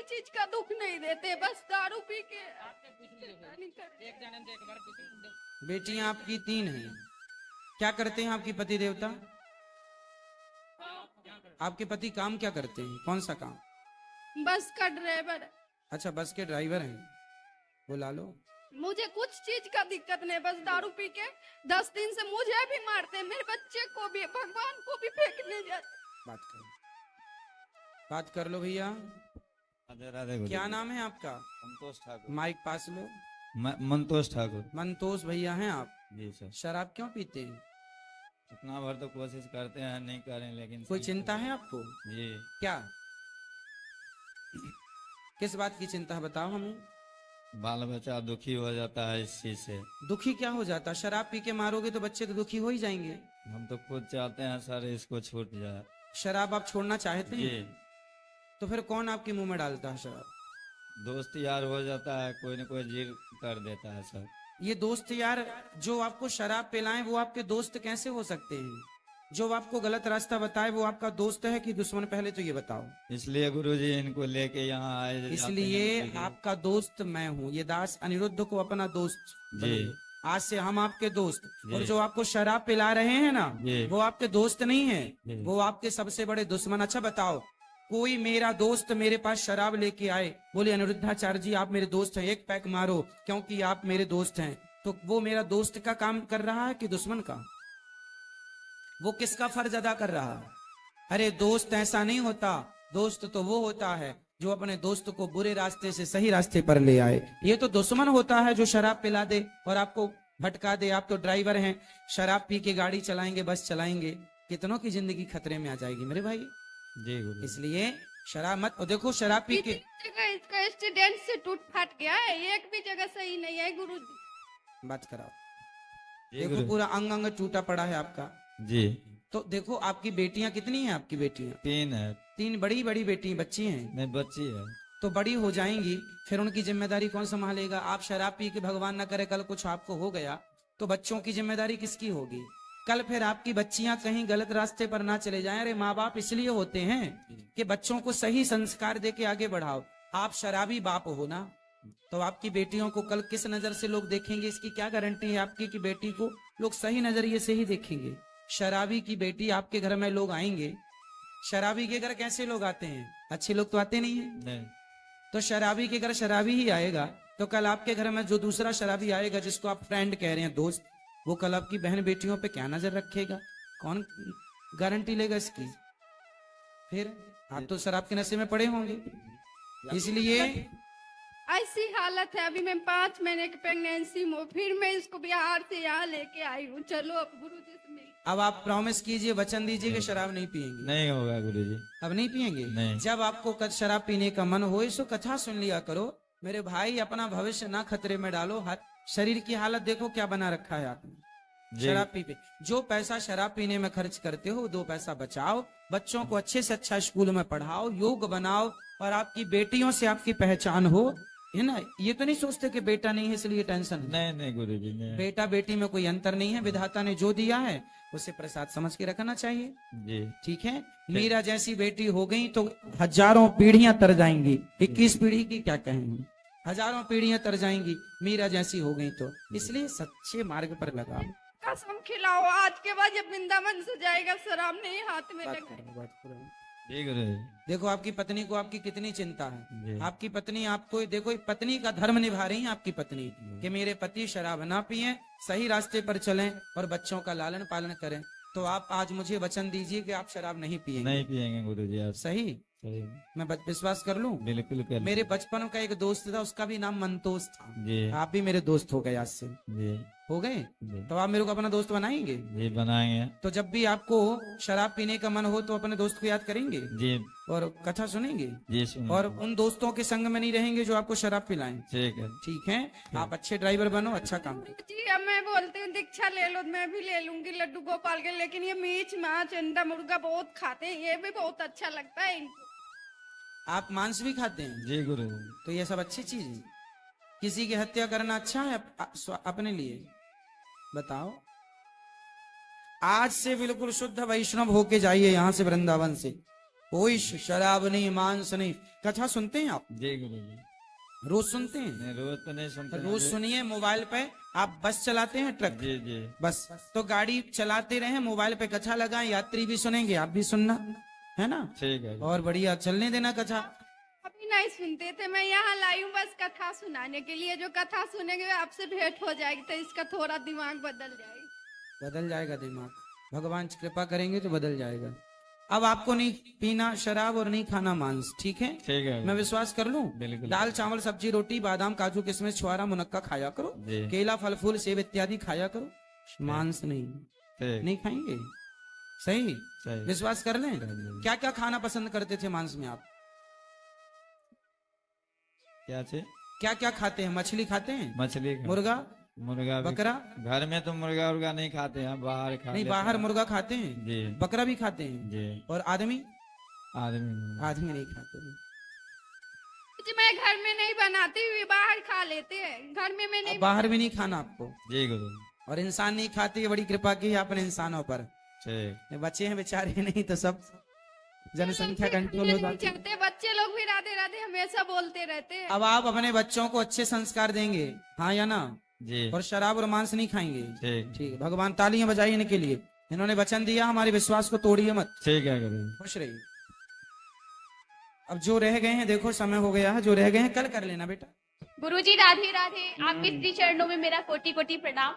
चीज का दुख नहीं देते, बस दारू पी के। बेटियां आपकी 3 हैं। क्या करते हैं आपके पति देवता? आपके पति काम क्या करते हैं, कौन सा काम? बस का ड्राइवर। अच्छा, बस के ड्राइवर हैं। बुला लो। मुझे कुछ चीज का दिक्कत नहीं, बस दारू पी के 10 दिन से मुझे भी मारते हैं, मेरे बच्चे को भी, भगवान को भी फेंकने जाते। बात कर लो भैया। राधे राधे। क्या नाम है आपका? मंतोष ठाकुर। माइक पास लो। मंतोष ठाकुर। मंतोष भैया हैं आप? जी सर। शराब क्यों पीते हैं? इतना भर तो कोशिश करते हैं, नहीं करें, लेकिन कोई चिंता है आपको? जी। क्या, किस बात की चिंता है, बताओ हमें। बाल बच्चा दुखी हो जाता है इस चीज से। दुखी क्या हो जाता? शराब पी के मारोगे तो बच्चे तो दुखी हो ही जाएंगे। हम तो खुद चाहते हैं सर इसको छूट जाए। शराब आप छोड़ना चाहते जी। हैं? तो फिर कौन आपके मुंह में डालता है शराब? दोस्त यार हो जाता है, कोई न कोई जिद कर देता है सर। ये दोस्त यार जो आपको शराब पिलाएं वो आपके दोस्त कैसे हो सकते हैं? जो आपको गलत रास्ता बताए वो आपका दोस्त है कि दुश्मन, पहले तो ये बताओ। इसलिए गुरुजी इनको लेके यहाँ आए। इसलिए आपका दोस्त मैं हूँ। ये दास अनिरुद्ध को अपना दोस्त जी। आज से हम आपके दोस्त। जी। और जो आपको शराब पिला रहे हैं ना, जी। वो आपके दोस्त नहीं है, जी। वो आपके सबसे बड़े दुश्मन। अच्छा बताओ, कोई मेरा दोस्त मेरे पास शराब लेके आए, बोले अनिरुद्धाचार्य जी आप मेरे दोस्त हैं, एक पैक मारो क्योंकि आप मेरे दोस्त हैं, तो वो मेरा दोस्त का काम कर रहा है कि दुश्मन का? वो किसका फर्ज अदा कर रहा है? अरे दोस्त ऐसा नहीं होता। दोस्त तो वो होता है जो अपने दोस्त को बुरे रास्ते से सही रास्ते पर ले आए। ये तो दुश्मन होता है जो शराब पिला दे और आपको भटका दे। आप तो ड्राइवर हैं, शराब पी के गाड़ी चलाएंगे, बस चलाएंगे, कितनों की जिंदगी खतरे में आ जाएगी मेरे भाई। जी गुरु। इसलिए शराब मत। और देखो शराब पी के जगह इसका एक्सीडेंट से टूट फाट गया है, एक भी जगह सही नहीं है गुरुजी। बात कराओ। जी देखो गुरु। पूरा अंग अंग टूटा पड़ा है आपका। जी। तो देखो आपकी बेटियां कितनी हैं? आपकी बेटियां 3 है। 3 बड़ी बड़ी बेटी बच्ची हैं। नहीं, बच्ची है। तो बड़ी हो जाएंगी, फिर उनकी जिम्मेदारी कौन संभालेगा? आप शराब पी के भगवान ना करे कल कुछ आपको हो गया तो बच्चों की जिम्मेदारी किसकी होगी? कल फिर आपकी बच्चियां कहीं गलत रास्ते पर ना चले जाएं। अरे माँ बाप इसलिए होते हैं कि बच्चों को सही संस्कार दे के आगे बढ़ाओ। आप शराबी बाप हो ना, तो आपकी बेटियों को कल किस नजर से लोग देखेंगे, इसकी क्या गारंटी है आपकी कि बेटी को लोग सही नजरिए से ही देखेंगे? शराबी की बेटी आपके घर में लोग आएंगे, शराबी के घर कैसे लोग आते हैं? अच्छे लोग तो आते नहीं है। नहीं। तो शराबी के घर शराबी ही आएगा, तो कल आपके घर में जो दूसरा शराबी आएगा जिसको आप फ्रेंड कह रहे हैं, दोस्त, वो कल आपकी बहन बेटियों पे क्या नजर रखेगा? कौन गारंटी लेगा इसकी? फिर आप तो शराब के नशे में पड़े होंगे। इसलिए ऐसी हालत है, अभी मैं 5 महीने की प्रेगनेंसी हूँ, फिर मैं इसको बिहार से यहाँ लेके आई हूँ। चलो अब गुरुजी से मिल। अब आप प्रॉमिस कीजिए, वचन दीजिए कि शराब नहीं पिएंगे। नहीं होगा गुरुजी। अब नहीं पिएंगे? नहीं। जब आपको शराब पीने का मन हो सो कथा सुन लिया करो मेरे भाई। अपना भविष्य ना खतरे में डालो। शरीर की हालत देखो क्या बना रखा है आपने। जी। शराब पी पे जो पैसा शराब पीने में खर्च करते हो 2 पैसा बचाओ, बच्चों को अच्छे से अच्छा स्कूल में पढ़ाओ, योग बनाओ, और आपकी बेटियों से आपकी पहचान हो, है ना। ये तो नहीं सोचते कि बेटा नहीं है इसलिए टेंशन है। नहीं नहीं गुरुजी नहीं। बेटा बेटी में कोई अंतर नहीं है। विधाता ने जो दिया है उसे प्रसाद समझ के रखना चाहिए। जी। ठीक है। मीरा जैसी बेटी हो गई तो हजारों पीढ़ियां तर जाएंगी। 21 पीढ़ी की क्या कहेंगे, हजारों पीढ़ियां तर जाएंगी मीरा जैसी हो गई तो। इसलिए सच्चे मार्ग पर लगाओ। कसम खिलाओ, आज के बाद जब वृंदावन से जाएगा शराब नहीं हाथ में बात लगे। करो, बात करो। जी गुरुजी। देखो आपकी पत्नी को आपकी कितनी चिंता है। जी। आपकी पत्नी आपको देखो, पत्नी का धर्म निभा रही है आपकी पत्नी कि मेरे पति शराब ना पिए, सही रास्ते पर चलें और बच्चों का लालन पालन करें। तो आप आज मुझे वचन दीजिए कि आप शराब नहीं पिएंगे। नहीं पिएंगे गुरुजी आप। सही? सही। मैं विश्वास कर लूं? बिल्कुल कर। मेरे बचपन का एक दोस्त था, उसका भी नाम मंतोष था। जी। आप भी मेरे दोस्त हो गए आज से। जी। हो गए? जी। तो आप मेरे को अपना दोस्त बनाएंगे? जी बनाएंगे। तो जब भी आपको शराब पीने का मन हो तो अपने दोस्त को याद करेंगे जी। और कथा सुनेंगे, जी सुन। और उन दोस्तों के संग में नहीं रहेंगे जो आपको शराब पिलाएं। ठीक है। ठीक है। आप अच्छे ड्राइवर बनो, अच्छा काम करो। जी अब मैं बोलती हूँ दीक्षा ले लो, मैं भी ले लूंगी लड्डू गोपाल के, लेकिन ये मीच माछ अंडा मुर्गा बहुत खाते हैं, ये भी बहुत अच्छा लगता है इनको। आप मांस भी खाते हैं? जी गुरुजी। तो ये सब अच्छी चीज है। किसी की हत्या करना अच्छा है अपने लिए? बताओ। आज से बिल्कुल शुद्ध वैष्णव होके जाइए यहाँ से, वृंदावन से। कोई शराब नहीं, मांस नहीं। कथा सुनते हैं आप? जी गुरुजी। रोज सुनते हैं? नहीं रोज तो नहीं सुनते हैं रोज जी। सुनिए मोबाइल पे। आप बस चलाते हैं, ट्रक? जी जी। बस तो गाड़ी चलाते रहे, मोबाइल पे कथा लगाएं, यात्री भी सुनेंगे, आप भी सुनना, है ना? ठीक है। और बढ़िया चलने देना कथा। अभी नहीं सुनते थे, मैं यहाँ लाई हूँ बस कथा सुनाने के लिए। जो कथा सुनेंगे आपसे भेंट हो जाएगी तो इसका थोड़ा दिमाग बदल जाएगा। बदल जाएगा दिमाग, भगवान कृपा करेंगे तो बदल जाएगा। अब आपको नहीं पीना शराब और नहीं खाना मांस, ठीक है? ठीक है। मैं विश्वास कर लूं? बिल्कुल। दाल चावल सब्जी रोटी बादाम काजू किशमिश छुआरा मुनक्का खाया करो, जी। केला फल फूल सेब इत्यादि खाया करो, मांस नहीं। ठीक। नहीं खाएंगे? सही? सही। विश्वास कर लें? क्या क्या खाना पसंद करते थे मांस में आप? क्या चीज? क्या क्या खाते हैं? मछली खाते हैं? मछली खा- मुर्गा मुर्गा भी- बकरा? घर में तो मुर्गा उर्गा नहीं खाते हैं, बाहर खा नहीं, लेते बाहर हैं। मुर्गा खाते हैं, जी बकरा भी खाते हैं। जी। और आदमी? आदमी आदमी नहीं खाते। जी मैं घर में नहीं बनाती हुई, बाहर खा लेते हैं, घर में मैं नहीं। अब बाहर भी नहीं खाना आपको? जी गुरु। और इंसान नहीं खाती, ये बड़ी कृपा की है आपने इंसानों पर। ठीक। ये बच्चे हैं बेचारे, नहीं तो सब जनसंख्या कंट्रोल हो जाती है। चलते बच्चे लोग भी राधे राधे हमेशा बोलते रहते हैं। अब आप अपने बच्चों को अच्छे संस्कार देंगे, हाँ या ना? जी और शराब और मांस नहीं खाएंगे, ठीक। ठीक है? भगवान तालियां बजाइए इनके लिए, इन्होंने वचन दिया, हमारे विश्वास को तोड़िए मत। ठीक है गुरु। खुश रहिए। अब जो रह गए हैं, देखो समय हो गया है, जो रह गए हैं कल कर लेना बेटा। गुरुजी राधे राधे। आपके श्री चरणों में मेरा कोटि कोटि प्रणाम।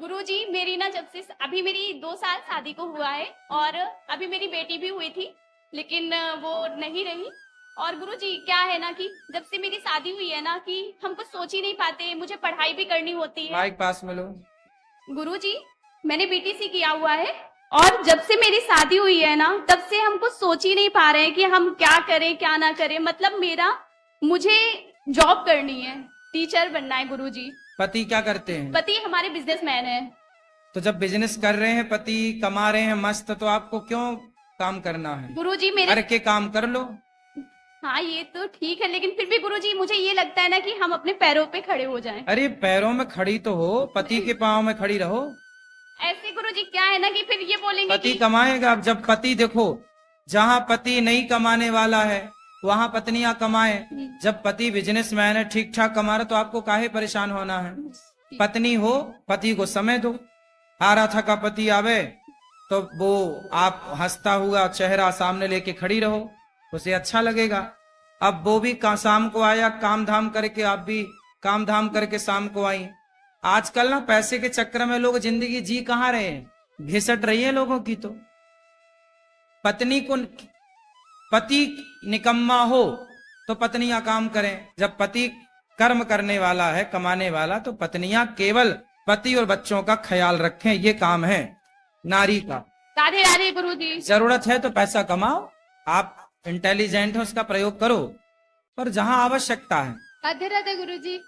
गुरुजी मेरी ना जब से अभी मेरी 2 साल शादी को हुआ है और अभी मेरी बेटी भी हुई थी, लेकिन वो नहीं रही। और गुरुजी क्या है ना कि जब से मेरी शादी हुई है ना कि हम कुछ सोच ही नहीं पाते, मुझे पढ़ाई भी करनी होती है। माइक पास में लो। गुरुजी मैंने बीटीसी किया हुआ है और जब से मेरी शादी हुई है ना तब से हम कुछ सोच ही नहीं पा रहे हैं कि हम क्या करें क्या ना करें। मतलब मुझे जॉब करनी है, टीचर बनना है गुरुजी। पति क्या करते हैं? पति हमारे बिजनेसमैन है। तो जब बिजनेस कर रहे हैं, पति कमा रहे हैं मस्त, तो आपको क्यों काम करना है? गुरुजी मेरे करके काम कर लो। हाँ ये तो ठीक है, लेकिन फिर भी गुरुजी मुझे ये लगता है ना कि हम अपने पैरों पे खड़े हो जाएं। अरे पैरों में खड़ी तो हो, पति के पाँव में खड़ी रहो। ऐसे गुरुजी क्या है ना कि फिर ये बोलेंगे पति कि कमाएगा। अब जब पति देखो, जहाँ पति नहीं कमाने वाला है वहाँ पत्नियां कमाए। जब पति बिजनेसमैन है, ठीक ठाक कमा रहा, तो आपको काहे परेशान होना है? पत्नी हो, पति को समय दो। हारा थका पति आवे तो वो आप हंसता हुआ चेहरा सामने लेके खड़ी रहो, उसे अच्छा लगेगा। अब वो भी शाम को आया काम धाम करके, आप भी काम धाम करके शाम को आई। आजकल ना पैसे के चक्कर में लोग जिंदगी जी कहाँ रहे हैं, घिसट रही है लोगों की। तो पति निकम्मा हो तो पत्नियां काम करें। जब पति कर्म करने वाला है, कमाने वाला, तो पत्नियां केवल पति और बच्चों का ख्याल रखें, ये काम है नारी का। राधे राधे गुरुजी। जरूरत है तो पैसा कमाओ, आप इंटेलिजेंट हो उसका प्रयोग करो, पर जहां आवश्यकता है। राधे राधे गुरुजी।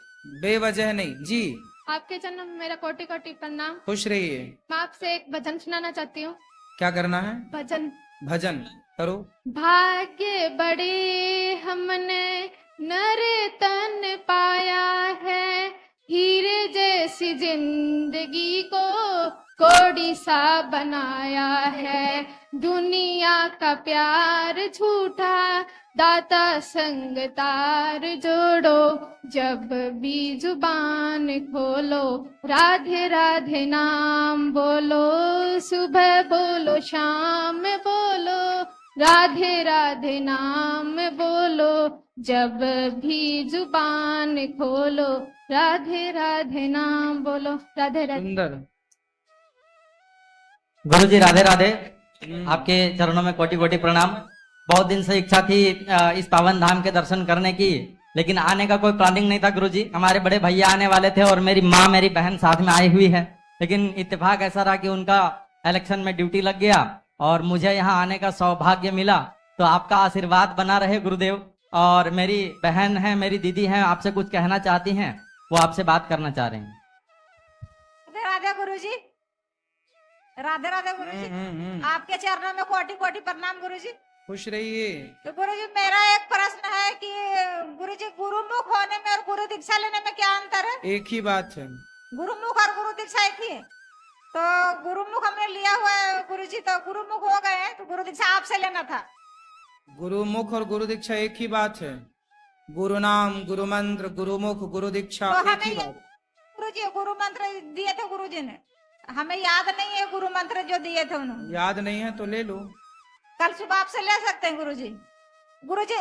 बेवजह नहीं जी। आपके चरणों में मेरा कोटि कोटि प्रणाम। खुश रहिए। मैं आपसे एक भजन सुनाना चाहती हूँ। क्या करना है? भजन। भजन करो। भाग्य बड़े हमने नर तन पाया है, हीरे जैसी जिंदगी को कोड़ी सा बनाया है। दुनिया का प्यार झूठा, दाता संग तार जोड़ो, जब भी जुबान खोलो राधे राधे नाम बोलो। सुबह बोलो शाम बोलो राधे राधे नाम बोलो, जब भी जुबान खोलो राधे राधे नाम बोलो। राधे राधे। सुंदर। गुरुजी राधे राधे। आपके चरणों में कोटि कोटि प्रणाम। बहुत दिन से इच्छा थी इस पावन धाम के दर्शन करने की, लेकिन आने का कोई प्लानिंग नहीं था गुरुजी। हमारे बड़े भैया आने वाले थे और मेरी माँ मेरी बहन साथ में आई हुई है, लेकिन इत्तेफाक ऐसा रहा कि उनका इलेक्शन में ड्यूटी लग गया और मुझे यहाँ आने का सौभाग्य मिला। तो आपका आशीर्वाद बना रहे गुरुदेव। और मेरी बहन है, मेरी दीदी है, आपसे कुछ कहना चाहती हैं, वो आपसे बात करना चाह रहे हैं। राधे राधे गुरुजी। राधे राधे गुरुजी। आपके चरणों में कोटि कोटि प्रणाम गुरुजी। खुश रहिए। तो गुरुजी मेरा एक प्रश्न है कि गुरुजी गुरुमुख होने में और गुरु दीक्षा लेने में क्या अंतर है? एक ही बात है। गुरुमुख और गुरु दीक्षा एक ही है। तो गुरुमुख हमने लिया हुआ है गुरुजी, तो गुरुमुख हो गए हैं तो गुरु दीक्षा आपसे लेना था। गुरुमुख और गुरु दीक्षा एक ही बात है। गुरु नाम, गुरु मंत्र, गुरुमुख, गुरु दीक्षा तो एक ही हमें बात। गुरुजी गुरु मंत्र दिए थे गुरुजी ने, हमें याद नहीं है गुरु मंत्र जो दिए थे उन्होंने। याद नहीं है तो ले लो। कल सुबह आपसे ले सकते हैं गुरुजी। गुरुजी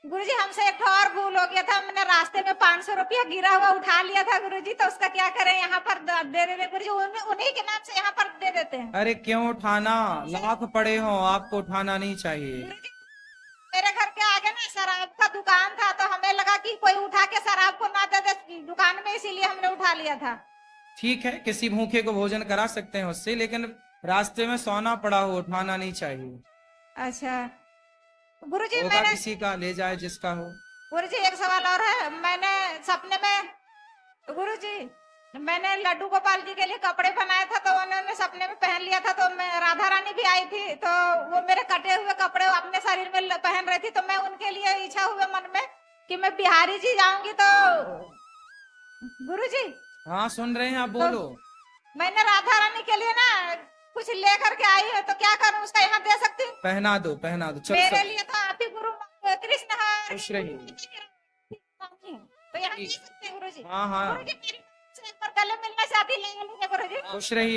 गुरुजी हमसे एक और भूल हो गया था, हमने रास्ते में 500 रुपया गिरा हुआ उठा लिया था गुरुजी, तो उसका क्या करें? यहाँ पर दे देते गुरुजी, उन्हीं के नाम से यहाँ पर दे देते हैं। अरे क्यों उठाना, लाख पड़े हो, आपको उठाना नहीं चाहिए। गुरुजी मेरे घर के आगे ना शराब का दुकान था, तो हमें लगा कि कोई उठा के शराब को ना दे दे दुकान में, इसीलिए हमने उठा लिया था। ठीक है, किसी भूखे को भोजन करा सकते हैं उससे, लेकिन रास्ते में सोना पड़ा हो उठाना नहीं चाहिए। अच्छा गुरुजी होगा मैंने किसी का, ले जाए जिसका हो। गुरुजी एक सवाल और है, मैंने सपने में गुरुजी मैंने लड्डू गोपाल जी के लिए कपड़े बनाए था, तो उन्होंने सपने में पहन लिया था, तो मैं राधा रानी भी आई थी, तो वो मेरे कटे हुए कपड़े अपने शरीर में पहन रही थी, तो मैं उनके लिए इच्छा हुए मन में कि मैं बिहारी जी जाऊंगी, तो गुरुजी हाँ सुन रहे हैं, आप बोलो। मैंने राधा रानी के लिए ना कुछ लेकर के आई है, तो क्या करूं? उसका यहाँ दे सकती हूँ? पहना दो, पहना दो, चलो मेरे सब। लिए तो आप ही गुरु कृष्ण है, खुश रहिए। तो यहाँ दे सकते हैं गुरुजी। हाँ हाँ, गुरुजी मेरी से एक बार गले मिलना चाहती, ले लीजिए गुरुजी। खुश रहिए।